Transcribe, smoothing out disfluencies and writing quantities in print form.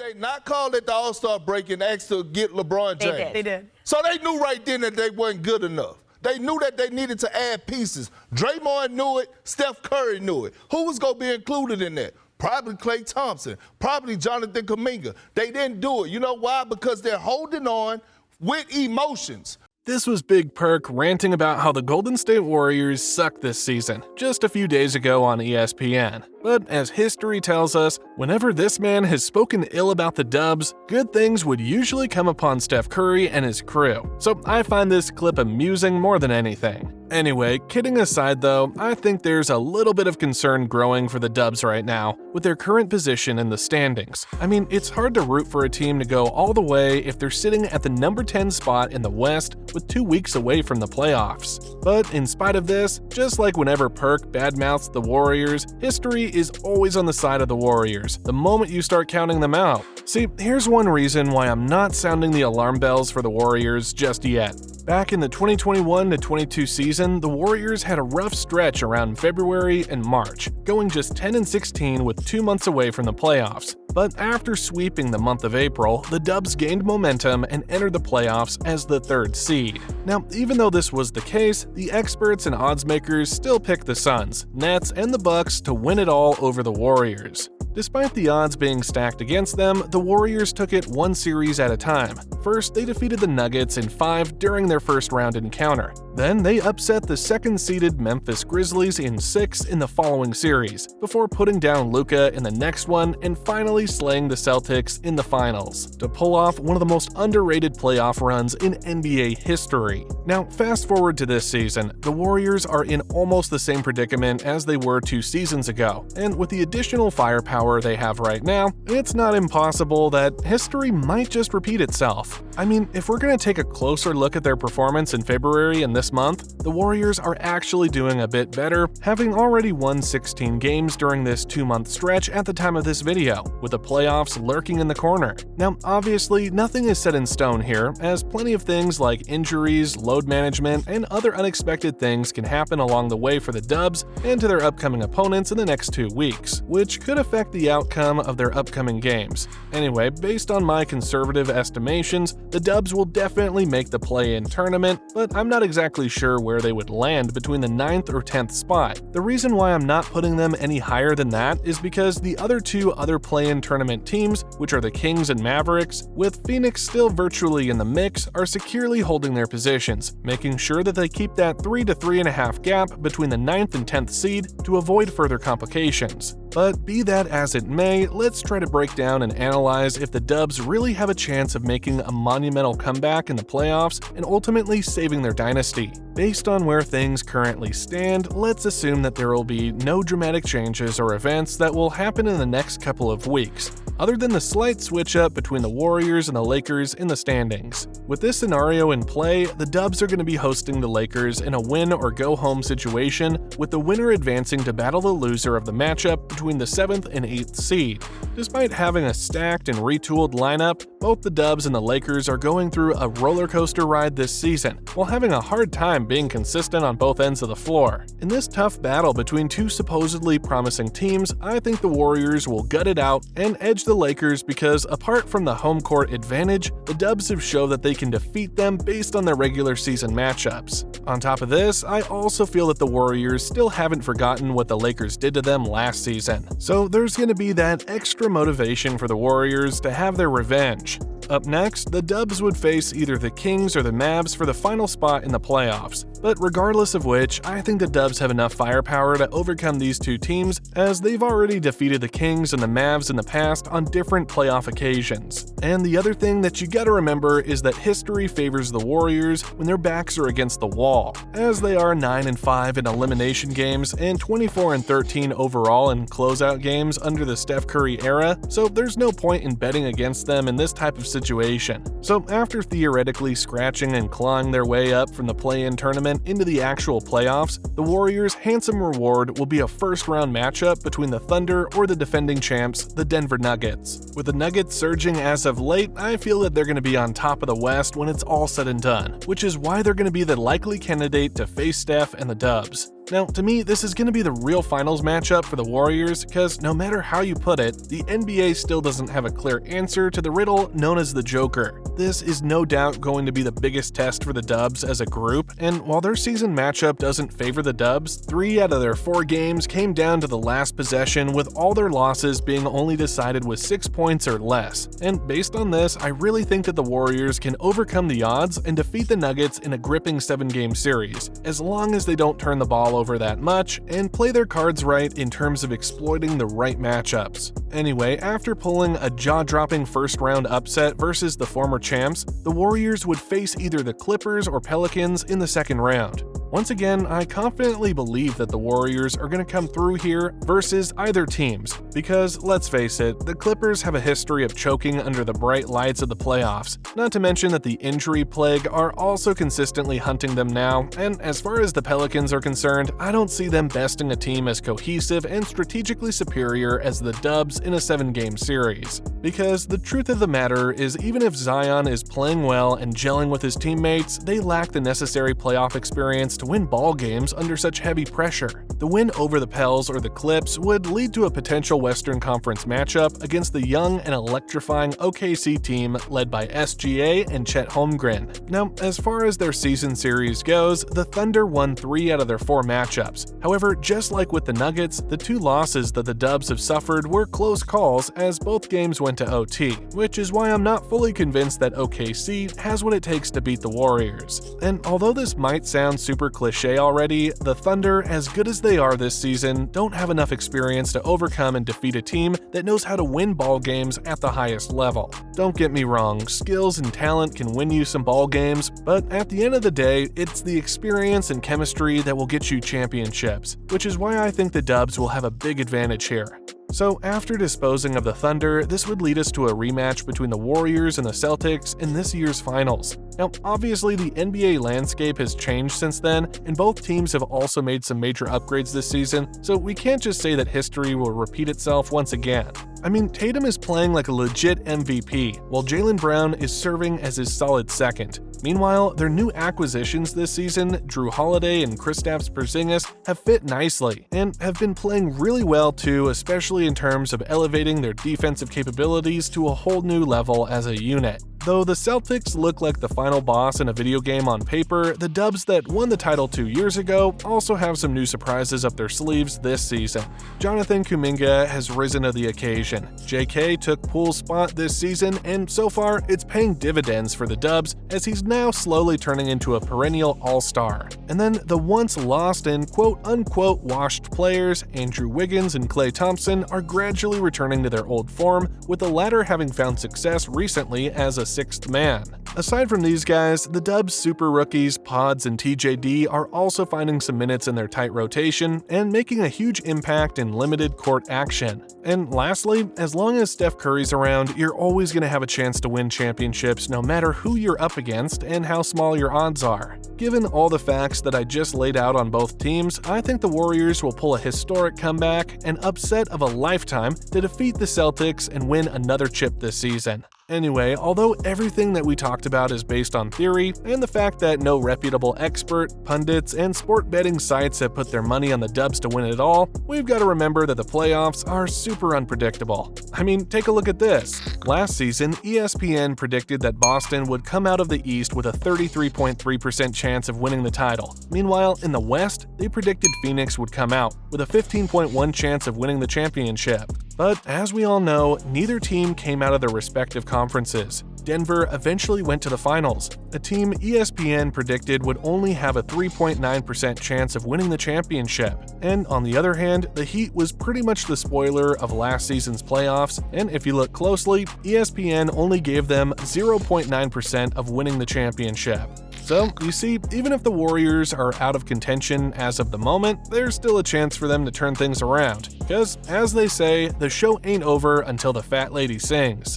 they not call it the All-Star break and ask to get LeBron James? They did. So they knew right then that they wasn't good enough. They knew that they needed to add pieces. Draymond knew it. Steph Curry knew it. Who was going to be included in that? Probably Klay Thompson. Probably Jonathan Kuminga. They didn't do it. You know why? Because they're holding on with emotions. This was Big Perk ranting about how the Golden State Warriors suck this season, just a few days ago on ESPN. But as history tells us, whenever this man has spoken ill about the Dubs, good things would usually come upon Steph Curry and his crew. So I find this clip amusing more than anything. Anyway, kidding aside though, I think there's a little bit of concern growing for the Dubs right now, with their current position in the standings. I mean, it's hard to root for a team to go all the way if they're sitting at the number 10 spot in the West with 2 weeks away from the playoffs. But in spite of this, just like whenever Perk badmouths the Warriors, history is always on the side of the Warriors the moment you start counting them out. See, here's one reason why I'm not sounding the alarm bells for the Warriors just yet. Back in the 2021-22 season, the Warriors had a rough stretch around February and March, going just 10-16 with 2 months away from the playoffs. But after sweeping the month of April, the Dubs gained momentum and entered the playoffs as the 3rd seed. Now, even though this was the case, the experts and odds makers still picked the Suns, Nets, and the Bucks to win it all over the Warriors. Despite the odds being stacked against them, the Warriors took it one series at a time. First, they defeated the Nuggets in 5 during their first round encounter. Then they upset the 2nd-seeded Memphis Grizzlies in 6 in the following series, before putting down Luka in the next one and finally slaying the Celtics in the finals, to pull off one of the most underrated playoff runs in NBA history. Now, fast forward to this season, the Warriors are in almost the same predicament as they were 2 seasons ago, and with the additional firepower they have right now, it's not impossible that history might just repeat itself. I mean, if we're going to take a closer look at their performance in February and this month, the Warriors are actually doing a bit better, having already won 16 games during this 2-month stretch at the time of this video, with the playoffs lurking in the corner. Now, obviously, nothing is set in stone here, as plenty of things like injuries, load management, and other unexpected things can happen along the way for the Dubs and to their upcoming opponents in the next 2 weeks, which could affect the outcome of their upcoming games. Anyway, based on my conservative estimations, the Dubs will definitely make the play-in tournament, but I'm not exactly sure where they would land between the 9th or 10th spot. The reason why I'm not putting them any higher than that is because the other 2 play-in tournament teams, which are the Kings and Mavericks, with Phoenix still virtually in the mix, are securely holding their positions, making sure that they keep that 3 to 3.5 gap between the 9th and 10th seed to avoid further complications. But be that as it may, let's try to break down and analyze if the Dubs really have a chance of making a monumental comeback in the playoffs and ultimately saving their dynasty. Based on where things currently stand, let's assume that there will be no dramatic changes or events that will happen in the next couple of weeks, other than the slight switch-up between the Warriors and the Lakers in the standings. With this scenario in play, the Dubs are going to be hosting the Lakers in a win-or-go-home situation, with the winner advancing to battle the loser of the matchup between the 7th and 8th seed. Despite having a stacked and retooled lineup, both the Dubs and the Lakers are going through a roller coaster ride this season, while having a hard time being consistent on both ends of the floor. In this tough battle between 2 supposedly promising teams, I think the Warriors will gut it out and edge the Lakers because, apart from the home court advantage, the Dubs have shown that they can defeat them based on their regular season matchups. On top of this, I also feel that the Warriors still haven't forgotten what the Lakers did to them last season, so there's going to be that extra motivation for the Warriors to have their revenge. Up next, the Dubs would face either the Kings or the Mavs for the final spot in the playoffs, but regardless of which, I think the Dubs have enough firepower to overcome these 2 teams, as they've already defeated the Kings and the Mavs in the past on different playoff occasions. And the other thing that you gotta remember is that history favors the Warriors when their backs are against the wall, as they are 9-5 in elimination games and 24-13 overall in closeout games under the Steph Curry era, so there's no point in betting against them in this type of situation. So after theoretically scratching and clawing their way up from the play-in tournament into the actual playoffs, the Warriors' handsome reward will be a first-round matchup between the Thunder or the defending champs, the Denver Nuggets. With the Nuggets surging as of late, I feel that they're going to be on top of the West when it's all said and done, which is why they're going to be the likely candidate to face Steph and the Dubs. Now, to me, this is going to be the real finals matchup for the Warriors because no matter how you put it, the NBA still doesn't have a clear answer to the riddle known as the Joker. This is no doubt going to be the biggest test for the Dubs as a group, and while their season matchup doesn't favor the Dubs, 3 out of their 4 games came down to the last possession, with all their losses being only decided with 6 points or less. And based on this, I really think that the Warriors can overcome the odds and defeat the Nuggets in a gripping 7-game series, as long as they don't turn the ball over that much and play their cards right in terms of exploiting the right matchups. Anyway, after pulling a jaw-dropping first-round upset versus the former champs, the Warriors would face either the Clippers or Pelicans in the second round. Once again, I confidently believe that the Warriors are going to come through here versus either teams, because let's face it, the Clippers have a history of choking under the bright lights of the playoffs, not to mention that the injury plague are also consistently hunting them now, and as far as the Pelicans are concerned, I don't see them besting a team as cohesive and strategically superior as the Dubs in a 7-game series. Because the truth of the matter is, even if Zion is playing well and gelling with his teammates, they lack the necessary playoff experience to win ball games under such heavy pressure. The win over the Pels or the Clips would lead to a potential Western Conference matchup against the young and electrifying OKC team led by SGA and Chet Holmgren. Now, as far as their season series goes, the Thunder won 3 out of their 4 matchups. However, just like with the Nuggets, the 2 losses that the Dubs have suffered were close calls as both games went to OT, which is why I'm not fully convinced that OKC has what it takes to beat the Warriors. And although this might sound super cliche already, the Thunder, as good as they are this season, don't have enough experience to overcome and defeat a team that knows how to win ball games at the highest level. Don't get me wrong, skills and talent can win you some ball games, but at the end of the day, it's the experience and chemistry that will get you championships, which is why I think the Dubs will have a big advantage here. So after disposing of the Thunder, this would lead us to a rematch between the Warriors and the Celtics in this year's finals. Now, obviously the NBA landscape has changed since then, and both teams have also made some major upgrades this season, so we can't just say that history will repeat itself once again. I mean, Tatum is playing like a legit MVP, while Jaylen Brown is serving as his solid second. Meanwhile, their new acquisitions this season, Drew Holiday and Kristaps Porzingis, have fit nicely and have been playing really well too, especially in terms of elevating their defensive capabilities to a whole new level as a unit. Though the Celtics look like the final boss in a video game on paper, the Dubs that won the title 2 years ago also have some new surprises up their sleeves this season. Jonathan Kuminga has risen to the occasion. JK took Poole's spot this season, and so far it's paying dividends for the Dubs as he's now slowly turning into a perennial all-star. And then the once lost and quote-unquote washed players, Andrew Wiggins and Klay Thompson, are gradually returning to their old form, with the latter having found success recently as a sixth man. Aside from these guys, the Dubs super rookies, Pods and TJD are also finding some minutes in their tight rotation and making a huge impact in limited court action. And lastly, as long as Steph Curry's around, you're always going to have a chance to win championships no matter who you're up against and how small your odds are. Given all the facts that I just laid out on both teams, I think the Warriors will pull a historic comeback, an upset of a lifetime, to defeat the Celtics and win another chip this season. Anyway, although everything that we talked about is based on theory, and the fact that no reputable expert, pundits, and sport betting sites have put their money on the Dubs to win it all, we've got to remember that the playoffs are super unpredictable. I mean, take a look at this. Last season, ESPN predicted that Boston would come out of the East with a 33.3% chance of winning the title. Meanwhile, in the West, they predicted Phoenix would come out with a 15.1% chance of winning the championship. But as we all know, neither team came out of their respective conferences. Denver eventually went to the finals, a team ESPN predicted would only have a 3.9% chance of winning the championship. And on the other hand, the Heat was pretty much the spoiler of last season's playoffs, and if you look closely, ESPN only gave them 0.9% of winning the championship. So, you see, even if the Warriors are out of contention as of the moment, there's still a chance for them to turn things around. Because, as they say, the show ain't over until the fat lady sings.